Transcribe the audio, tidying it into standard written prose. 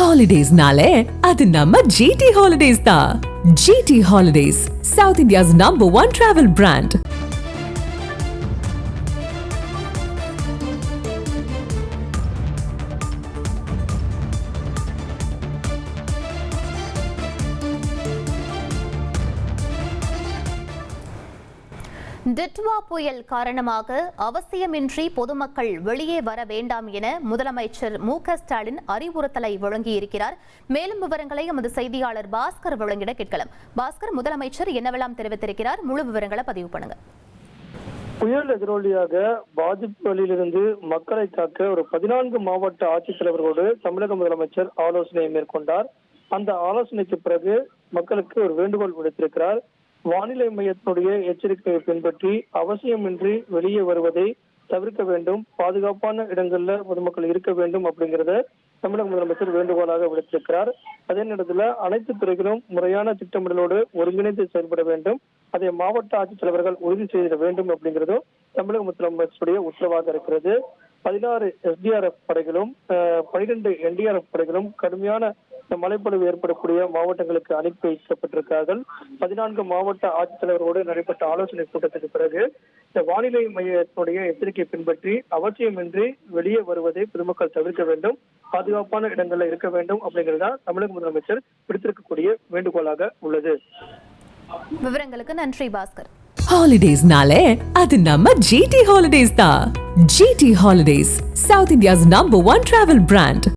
Holidays-nale, அது நம்ம GT Holidays தான். GT Holidays, South India's #1 travel brand. Ditwah புயல் காரணமாக அவசியமின்றி பொதுமக்கள் வெளியே வர வேண்டாம் என முதலமைச்சர் மு.க.ஸ்டாலின் அறிவுறுத்தலை வழங்கியிருக்கிறார். மேலும் விவரங்களை எமது செய்தியாளர் பாஸ்கர் வழங்கிட கேட்கலாம். பாஸ்கர், முதலமைச்சர் என்னவெல்லாம் தெரிவித்திருக்கிறார்? முழு விவரங்களை பதிவு பண்ணுங்க. புயல் எதிரொலியாக பாதிப்புகளிலிருந்து மக்களை காக்க ஒரு 14 மாவட்ட ஆட்சித்தலைவர்களோடு தமிழக முதலமைச்சர் ஆலோசனை மேற்கொண்டார். அந்த ஆலோசனைக்கு பிறகு மக்களுக்கு ஒரு வேண்டுகோள் விடுத்திருக்கிறார். வானிலை மையத்தினுடைய எச்சரிக்கையை பின்பற்றி அவசியமின்றி வெளியே வருவதை தவிர்க்க வேண்டும், பாதுகாப்பான இடங்கள்ல பொதுமக்கள் இருக்க வேண்டும் அப்படிங்கிறத தமிழக முதலமைச்சர் வேண்டுகோளாக விடுத்திருக்கிறார். அதே நேரத்தில் அனைத்து துறைகளும் முறையான திட்டமிடலோடு ஒருங்கிணைந்து செயல்பட வேண்டும், அதை மாவட்ட ஆட்சித்தலைவர்கள் உறுதி செய்திட வேண்டும் அப்படிங்கிறதும் தமிழக முதலமைச்சருடைய உத்தரவாக இருக்கிறது. 16 SDRF படைகளும் 12 NDRF படைகளும் கடுமையான மழைப்பொழிவு ஏற்படக்கூடிய மாவட்டங்களுக்கு அனுப்பி வைக்கப்பட்டிருக்கிறார்கள். 14 மாவட்ட ஆட்சித்தலைவரோடு நடைபெற்ற ஆலோசனை கூட்டத்துக்கு பிறகு இந்த வானிலை மையத்தினுடைய எச்சரிக்கை பின்பற்றி அவசியமின்றி வெளியே வருவதை பொதுமக்கள் தவிர்க்க வேண்டும், பாதுகாப்பான இடங்கள்ல இருக்க வேண்டும் அப்படிங்கிறதா தமிழக முதலமைச்சர் விடுத்திருக்கக்கூடிய வேண்டுகோளாக உள்ளது. விவரங்களுக்கு நன்றி பாஸ்கர். Holidays-nale, அது நம்ம GT Holidays தான். GT Holidays, South India's #1 travel brand.